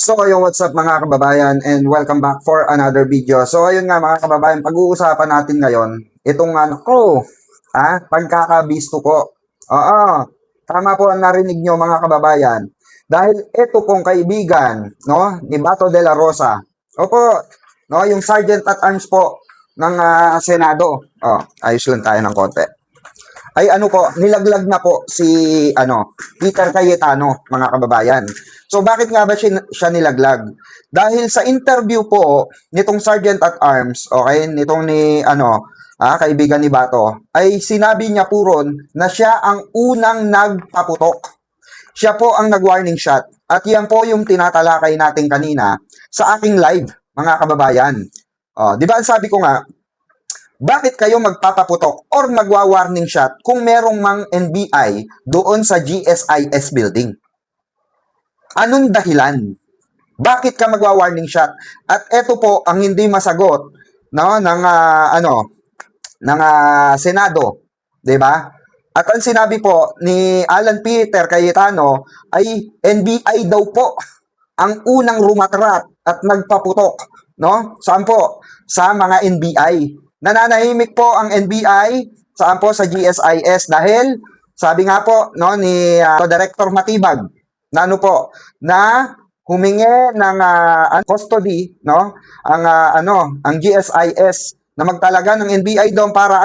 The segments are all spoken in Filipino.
So, what's up mga kababayan and welcome back for another video. So, ayun nga mga kababayan, pag-uusapan natin ngayon, itong pagkakabisto ko. Oo, tama po ang narinig nyo mga kababayan. Dahil ito pong kaibigan, no, ni Bato de la Rosa. Opo, no, yung Sergeant at Arms po ng Senado. Oh, ayos lang tayo ng konti. Ay nilaglag na po si Peter Cayetano, mga kababayan. So bakit nga ba siya nilaglag? Dahil sa interview po nitong Sergeant at Arms, okay, nitong ni kaibigan ni Bato, ay sinabi niya po ron na siya ang unang nagpaputok. Siya po ang nag-warning shot. At yan po yung tinatalakay natin kanina sa aking live, mga kababayan. Di ba sabi ko nga, bakit kayo magpapaputok or magwa-warning shot kung merong mang NBI doon sa GSIS building? Anong dahilan? Bakit ka magwa-warning shot? At ito po ang hindi masagot ng Senado, 'di ba? At ang sinabi po ni Alan Peter Cayetano ay NBI daw po ang unang rumatrat at nagpaputok, no? Saan po? Sa mga NBI. Nananahimik po ang NBI saan po sa GSIS dahil sabi nga po ni Director Matibag na na humingi ng custody ang GSIS na magtalaga ng NBI doon para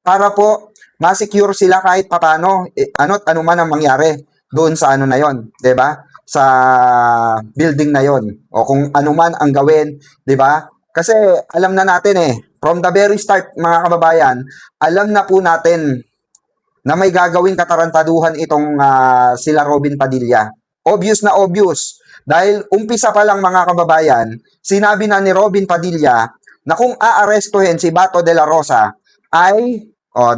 para po ma-secure sila kahit papaano ano man ang mangyari doon sa na yon, 'di ba? Sa building na yon o kung ano man ang gawin, 'di ba? Kasi alam na natin from the very start mga kababayan, alam na po natin na may gagawing katarantaduhan itong sila Robin Padilla. Obvious na obvious. Dahil umpisa pa lang mga kababayan, sinabi na ni Robin Padilla na kung aarestuhin si Bato de la Rosa ay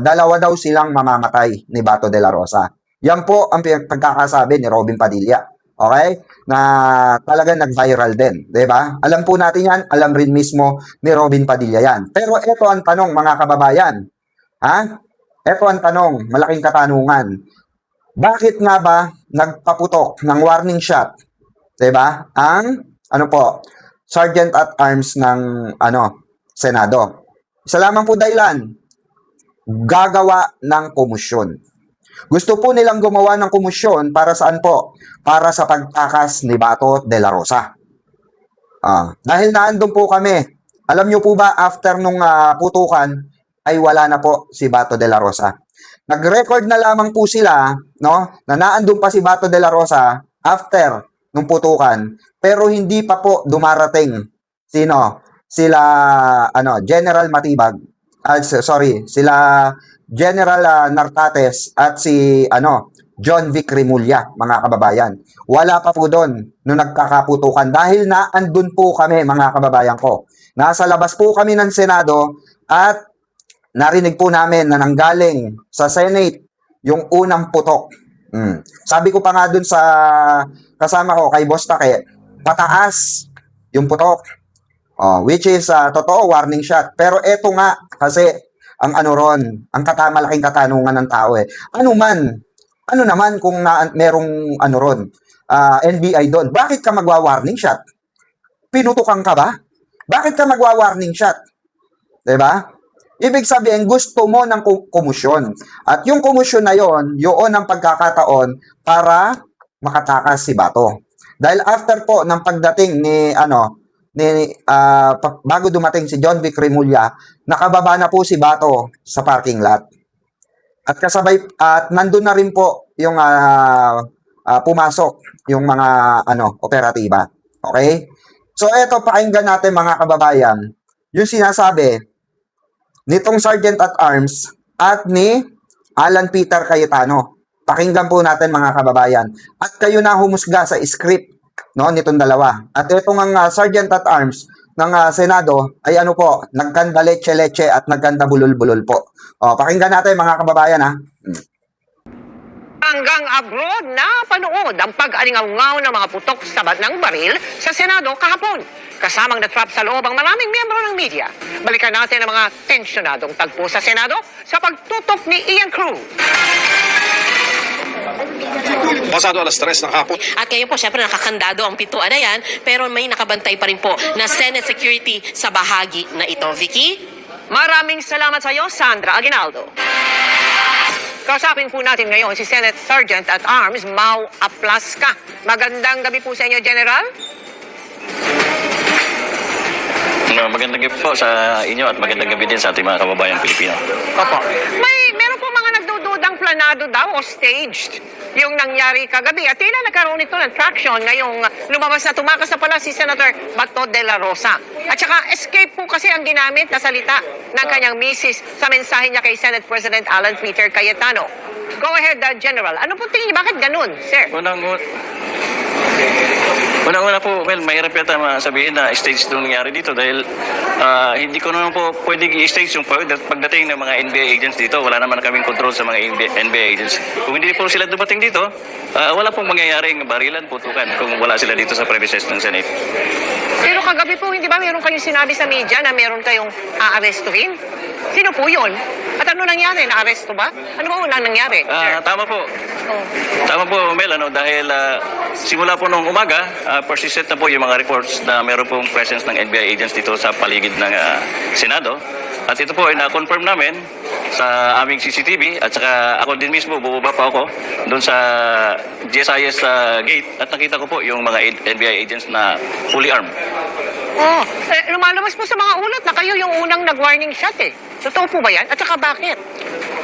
dalawa daw silang mamamatay ni Bato de la Rosa. Yan po ang pagkakasabi ni Robin Padilla. Okay? Na talaga nag-viral din, 'di ba? Alam po natin 'yan, alam rin mismo ni Robin Padilla 'yan. Pero ito ang tanong mga kababayan. Ito ang tanong, malaking katanungan. Bakit nga ba nagpaputok ng warning shot, 'di ba? Ang Sergeant at Arms ng Senado. Isa lamang po dahilan, gagawa ng komisyon. Gusto po nilang gumawa ng komisyon para saan po? Para sa pagtakas ni Bato de la Rosa. Dahil naandun po kami. Alam nyo po ba, after nung putukan, ay wala na po si Bato de la Rosa. Nag-record na lamang po sila, na naandun pa si Bato de la Rosa after nung putukan, pero hindi pa po dumarating sila General Matibag. Sila General Nartates at si John Vic Rimulya, mga kababayan. Wala pa po doon nung nagkakaputukan dahil naandun po kami, mga kababayan ko. Nasa labas po kami ng Senado at narinig po namin na nanggaling sa Senate yung unang putok. Sabi ko pa nga doon sa kasama ko kay Boss Take, pataas yung putok. Which is totoo, warning shot. Pero eto nga kasi ang ang malaking katanungan ng tao ano naman kung merong NBI doon? Bakit ka magwa-warning shot? Pinutukan ka ba? Bakit ka magwa-warning shot? 'Di ba? Ibig sabihin, gusto mo ng komisyon. At yung komisyon na yon, yun ang pagkakataon para makatakas si Bato. Dahil after po ng pagdating bago dumating si John Vic Rimulya, nakababa na po si Bato sa parking lot. At nandun na rin po yung pumasok yung mga operatiba. Okay? So eto, pakinggan natin mga kababayan, yung sinasabi nitong Sergeant at Arms at ni Alan Peter Cayetano. Pakinggan po natin mga kababayan. At kayo na humusga sa script nitong dalawa. At itong Sergeant at Arms ng Senado ay nagkanda leche-leche at nagkanda bulol-bulol po. Pakinggan natin mga kababayan Hanggang abroad na panood ang pag-alingaw ng mga putok sa ng baril sa Senado kahapon. Kasamang natrap sa loob ang maraming miyembro ng media. Balikan natin ang mga tensyonadong tagpo sa Senado sa pagtutok ni Ian Cruz. Pasado alas 3 ng hapon. At ngayon po, syempre nakakandado ang pintuan na yan, pero may nakabantay pa rin po na Senate security sa bahagi na ito. Vicky? Maraming salamat sa iyo, Sandra Aguinaldo. Kausapin po natin ngayon si Senate Sergeant at Arms Mau Aplaska. Magandang gabi po sa inyo, General. Magandang gabi po sa inyo at magandang gabi din sa ating mga kababayang Pilipino. Opo. Meron po mga nagdududang planado daw o staged yung nangyari kagabi. At tila nagkaroon ito ng traction ngayong lumabas na tumakas na pala si Senator Bato de la Rosa. At saka escape po kasi ang ginamit na salita ng kanyang misis sa mensahe niya kay Senate President Alan Peter Cayetano. Go ahead, General. Ano po tingin niyo? Bakit ganun, sir? Unang-una po, mahirap yata sabihin na stage itong nangyari dito dahil hindi ko naman po pwedeng i-stage yung pagdating ng mga NBA agents dito. Wala naman kaming control sa mga NBA agents. Kung hindi po sila dumating dito, wala pong mangyayaring barilan, putukan kung wala sila dito sa premises ng Senate. Pero kagabi po, hindi ba meron kayong sinabi sa media na meron kayong aarestuhin? Sino po yun? At ano nangyari? Na-aresto ba? Ano ba unang nangyari, sir? Tama po. Oh. Tama po, Mel, dahil simula po nung umaga, persistent na po yung mga reports na meron pong presence ng NBI agents dito sa paligid ng Senado. At ito po ay na-confirm namin sa aming CCTV at saka ako din mismo, bubaba pa ako doon sa GSIS gate at nakita ko po yung mga NBI agents na fully armed. Oh, lumalabas po sa mga ulat na kayo yung unang nag-warning shot eh. Totoo po ba yan? At saka bakit?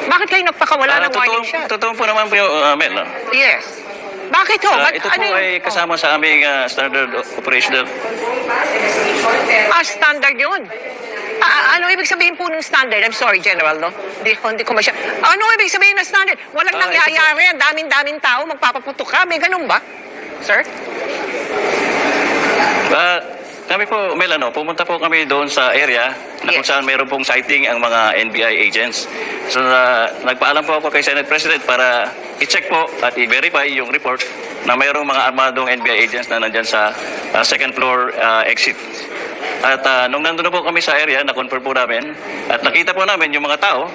Bakit kayo nagpakawala ng warning shot? Totoo po naman po yung Mel. Yes. Bakit ho? Ito po ay kasama sa aming standard operational. Standard yun. Ano ibig sabihin po ng standard? I'm sorry, General, no? Hindi ko masya. Ano ibig sabihin ng standard? Walang nangyayari. Ang daming-daming tao, magpapaputok ka. May ganun ba? Sir? Kami po, Mel, pumunta po kami doon sa area na kung saan mayroon pong sighting ang mga NBI agents. So, nagpaalam po ako kay Senate President para i-check po at i-verify yung report na mayroong mga armadong NBI agents na nandyan sa second floor exit. At nung nandun na po kami sa area, na-confirm po namin at nakita po namin yung mga tao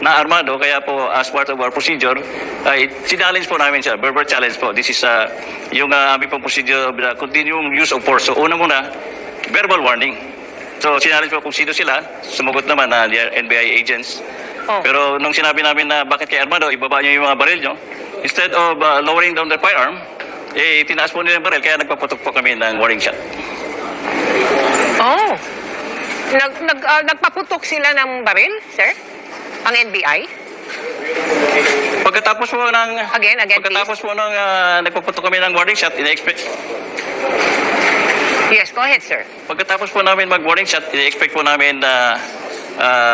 na armado, kaya po as part of our procedure, ay sinallenge po namin siya, verbal challenge po. This is yung aming pong procedure of the continuing use of force. So una muna, verbal warning. So sinallenge po kung sino sila, sumagot naman na they are NBI agents. Oh. Pero nung sinabi namin na bakit kay armado, ibaba niyo yung mga baril nyo, instead of lowering down their firearm, tinaas po nila yung baril, kaya nagpaputok po kami ng warning shot. Oh. Nagpaputok sila ng baril, sir? Ang NBI? Pagkatapos po ng Again, pagkatapos po ng nagpaputok kami ng warning shot, ina-expect. Yes, go ahead, sir. Pagkatapos po namin mag-warning shot, ina-expect po namin na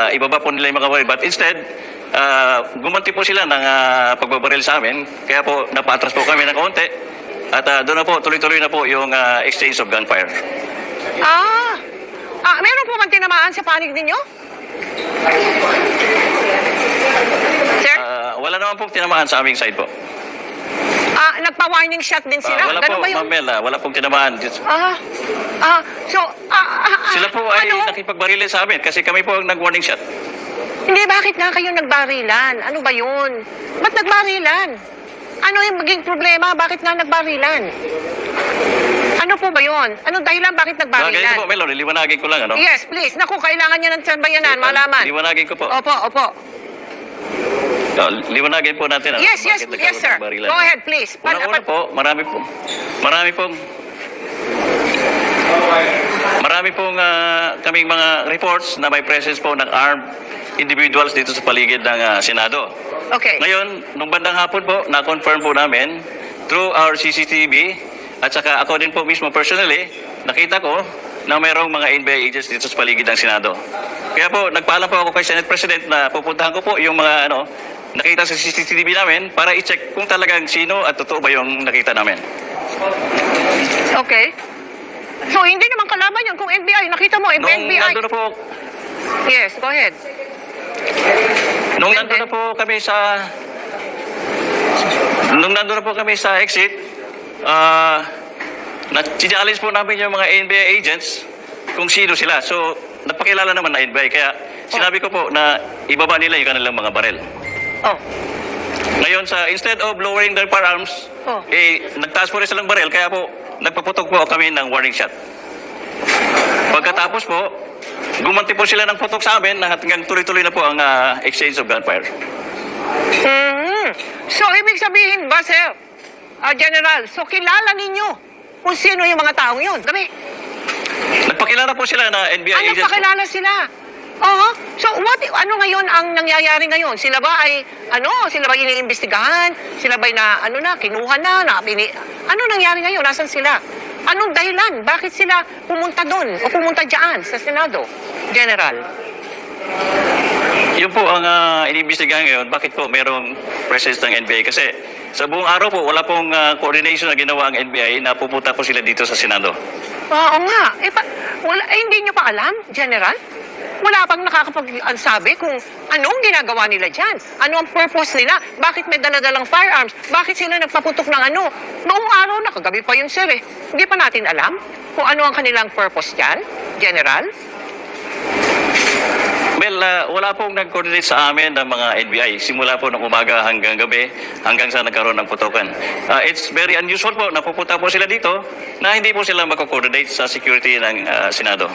ibaba po nila yung mga baril. But instead, gumanti po sila ng pagbabaril sa amin. Kaya po, napatras po kami ng kaunti. At doon na po, tuloy-tuloy na po yung exchange of gunfire. Meron po man tinamaan sa panig ninyo? Sir? Wala naman pong tinamaan sa aming side po. Nagpa-warning shot din sila? Wala Ganun po, ba yun? Ma'am Mel, wala pong tinamaan. Sila po ay nakipagbarilin sa amin kasi kami po ang nag-warning shot. Hindi, bakit nga kayo nagbarilan? Ano ba yun? Ba't nagbarilan? Ano yung maging problema? Bakit nga nagbarilan? Ano po ba yun? Anong dahilan bakit Ganito nagbarilan? po, Mel, liwanagin ko lang, Yes, please. Naku, kailangan niya ng sambayanan, malaman. Liwanagin ko po. Opo. Liwanagin po natin. Yes, bakit sir. nagbarilan. Go ahead, please. Una po, marami pong kaming mga reports na may presence po ng armed individuals dito sa paligid ng Senado. Okay. Ngayon, nung bandang hapon po, na-confirm po namin through our CCTV at saka ako din po mismo personally, nakita ko na mayroong mga NBI agents dito sa paligid ng Senado. Kaya po, nagpaalam po ako kay Senate President na pupuntahan ko po yung mga nakita sa CCTV namin para i-check kung talagang sino at totoo ba yung nakita namin. Okay. So, hindi naman kalaban yan kung NBI. Nakita mo, Nung NBI. nandun na po, Yes, go ahead. nung nandun na po kami sa exit, na-challenge po namin yung mga NBI agents kung sino sila. So, napakilala naman na NBI. Kaya sinabi ko po na ibaba nila yung kanilang mga baril. Oh. Ngayon, instead of lowering their firearms, Oh. nagtaas po rin silang baril, kaya po, nagpaputok po kami ng warning shot. Pagkatapos po, gumanti po sila ng putok sa amin na hanggang tuloy-tuloy na po ang exchange of gunfire. Mhm. So, ibig sabihin ba, sir, General, so kilala ninyo kung sino yung mga taong yun? Gabi, Nagpakilala po sila na NBI ano agents po. pakilala sila? Oo. So, ano ngayon ang nangyayari ngayon? Sila ba ay, sila ba iniimbestigahan? Sila ba kinuha na, ano nangyari ngayon? Nasaan sila? Anong dahilan? Bakit sila pumunta doon o pumunta dyan sa Senado? General. Yun po ang iniimbestigahan ngayon. Bakit po merong presence ng NBI? Kasi sa buong araw po, wala pong coordination na ginawa ang NBI na pupunta po sila dito sa Senado. Oo nga. Hindi nyo pa alam, General? Wala pang nakakapag-sabi kung anong ginagawa nila dyan. Ano ang purpose nila? Bakit may daladalang firearms? Bakit sila nagpaputok ng ano? Noong araw na, kagabi pa yun, sir eh. Hindi pa natin alam kung ano ang kanilang purpose dyan, General? Well, wala pong nag-coordinate sa amin ng mga NBI. Simula po ng umaga hanggang gabi, hanggang sa nagkaroon ng putokan. It's very unusual po na pupunta po sila dito na hindi po sila mag-coordinate sa security ng Senado.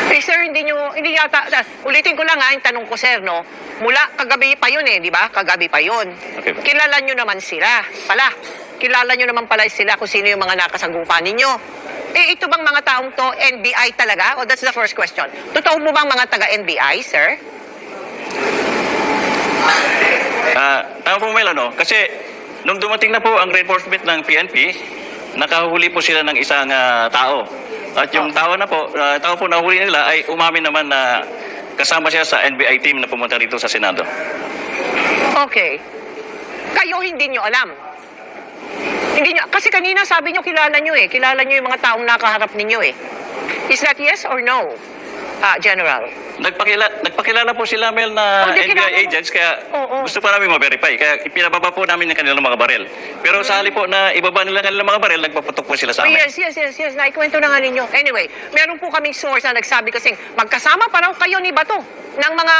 Eh sir, hindi yata, ulitin ko lang yung tanong ko sir, no? Mula kagabi pa yun di ba? Kagabi pa yun. Okay. Kilala nyo naman sila, pala. Kilala nyo naman pala sila kung sino yung mga nakasagupa ninyo. Ito bang mga taong to, NBI talaga? That's the first question. Totoo mo bang mga taga-NBI, sir? Tama po, Mel, kasi nung dumating na po ang reinforcement ng PNP, nakahuli po sila ng isang tao. At yung tao po na huli nila ay umamin naman na kasama siya sa NBI team na pumunta dito sa Senado. Okay. Kayo hindi nyo alam. Kasi kanina sabi nyo kilala nyo kilala nyo yung mga taong nakaharap ninyo Is that yes or no, General? Nagpakilala po sila, Mel, na Hindi, kilala NBI mo. agents, kaya Oo. gusto pa namin ma-verify. Kaya pinababa po namin yung kanilang mga baril. Pero sa hali po na ibaba nila kanilang mga baril, nagpaputok po sila sa amin. Yes. Naikwento na nga ninyo. Anyway, meron po kaming source na nagsabi kasing magkasama pa raw kayo ni Bato ng mga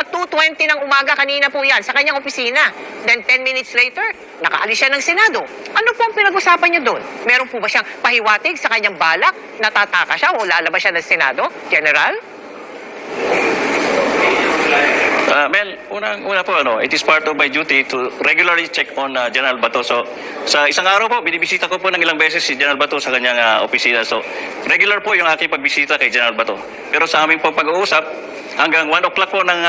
2:20 ng umaga kanina po yan sa kanyang opisina. Then 10 minutes later, nakaalis siya ng Senado. Ano po ang pinag-usapan niyo doon? Meron po ba siyang pahiwatig sa kanyang balak? Natataka siya o lalabas siya ng Senado? General? Mel, una po, it is part of my duty to regularly check on General Bato. So, sa isang araw po, binibisita ko po ng ilang beses si General Bato sa kanyang opisina. So, regular po yung aking pagbisita kay General Bato. Pero sa aming pag-uusap, hanggang 1 o'clock po ng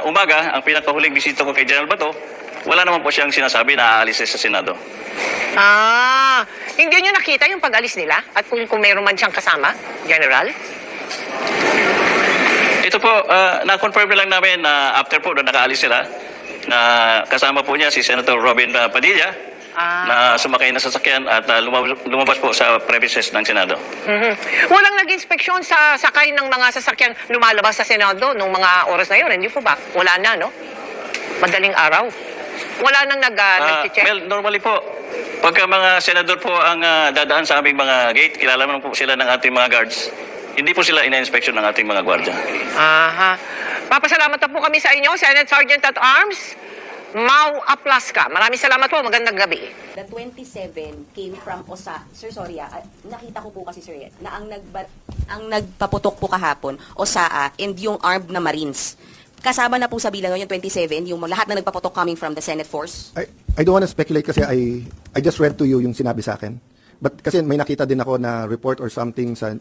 umaga, ang pinakahuling bisita ko kay General Bato, wala naman po siyang sinasabi na aalis sa Senado. Hindi nyo nakita yung pag-alis nila? At kung mayroon man siyang kasama, General? Ito po, na-confirm lang namin na after po na nakaalis sila, na kasama po niya si Senator Robin Padilla, na sumakay na sasakyan at lumabas po sa premises ng Senado. Walang nag-inspeksyon sa sakay ng mga sasakyan lumalabas sa Senado nung mga oras na yun, hindi po ba? Wala na, no? Madaling araw. Wala nang nag-check? Well, normally po, pagka mga senador po ang dadaan sa aming mga gate, kilala naman po sila ng ating mga guards. Hindi po sila ina-inspection ng ating mga gwardiya. Papasalamat na po kami sa inyo, Senate Sergeant at Arms, Mau Aplaska. Maraming salamat po. Magandang gabi. The 27 came from OSA. Sir, sorry nakita ko po kasi sir na ang nagpaputok po kahapon, OSA and yung armed na Marines. Kasama na po sa bilang yung 27, yung lahat na nagpaputok coming from the Senate Force? I don't want to speculate kasi I just read to you yung sinabi sa akin. But kasi may nakita din ako na report or something sa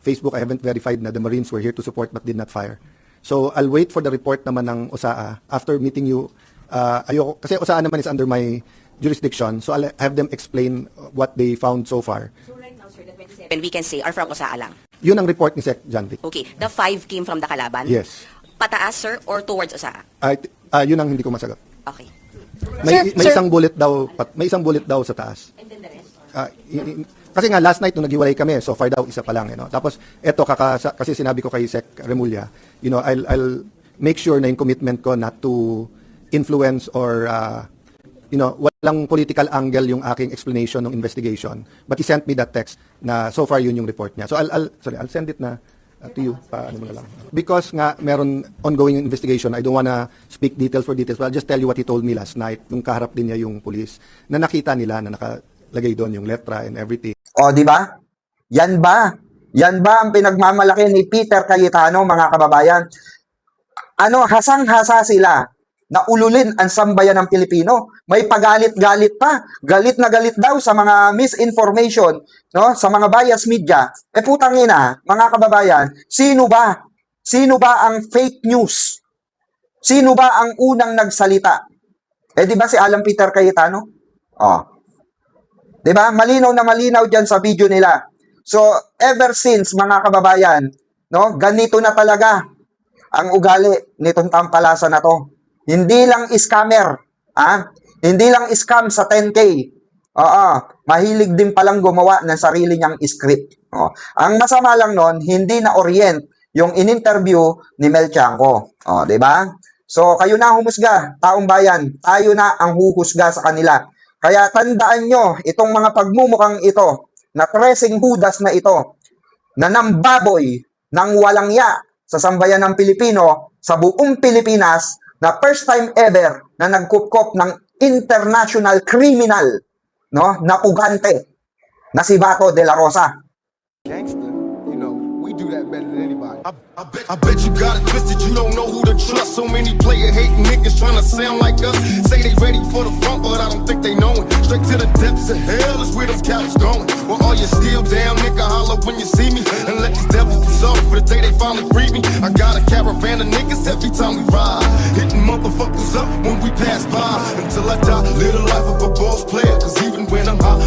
Facebook. I haven't verified na the Marines were here to support but did not fire. So I'll wait for the report naman ng OSAA after meeting you. Ayoko, kasi OSAA naman is under my jurisdiction, so I'll have them explain what they found so far. So right now, sir, the 27 we can say are from OSAA lang? Yun ang report ni Sec. John Vic. Okay. The 5 came from the Kalaban? Yes. Pataas, sir, or towards OSAA? Yun ang hindi ko masagot. Okay. May Sir, isang bullet daw sa taas. And then the rest? Kasi nga last night nung naghiwalay kami, so far daw isa pa lang, Tapos eto kasi sinabi ko kay Sec Remulla, I'll make sure na yung commitment ko not to influence or walang political angle yung aking explanation ng investigation. But he sent me that text na so far yun yung report niya. So I'll send it na to you, paano mo na lang. Because nga, meron ongoing investigation, I don't wanna speak details for details, but I'll just tell you what he told me last night, nung kaharap din niya yung police, na nakita nila na nakalagay doon yung letra and everything. O, di ba? Yan ba? Yan ba ang pinagmamalaki ni Peter Cayetano, mga kababayan? Hasang-hasa sila na ululin ang sambayan ng Pilipino. May pagalit-galit pa. Galit na galit daw sa mga misinformation, no? Sa mga bias media. Putang ina, mga kababayan, sino ba? Sino ba ang fake news? Sino ba ang unang nagsalita? Di ba si Alan Peter Cayetano? Di ba? Malinaw na malinaw diyan sa video nila. So, ever since, mga kababayan, no, ganito na talaga ang ugali nitong tampalasa na to. Hindi lang scammer, hindi lang scam sa 10K. Mahilig din palang gumawa ng sarili niyang script. Ang masama lang nun, hindi na orient yung in-interview ni Mel Tiangco. Di ba? So, kayo na humusga, taong bayan. Tayo na ang huhusga sa kanila. Kaya tandaan nyo, itong mga pagmumukhang ito, na treseng hudas na ito, na nambaboy ng walang ya sa sambayan ng Pilipino, sa buong Pilipinas, na first time ever na nagkupkop ng international criminal, no, na pugante, na si Bato de la Rosa. Gangster, you know, we do that better than anybody. I bet you got it twisted, you don't know who to trust. So many player hating niggas trying to sound like us. Say they ready for the front, but I don't think they know it. Straight to the depths of hell is where them cowards going. Well, all you still down, nigga, holler when you see me. And let these devils be sorry for the day they finally free me. I got a caravan of niggas every time we ride. Hitting motherfuckers up when we pass by. Until I die, live the life of a boss player. Cause even when I'm high,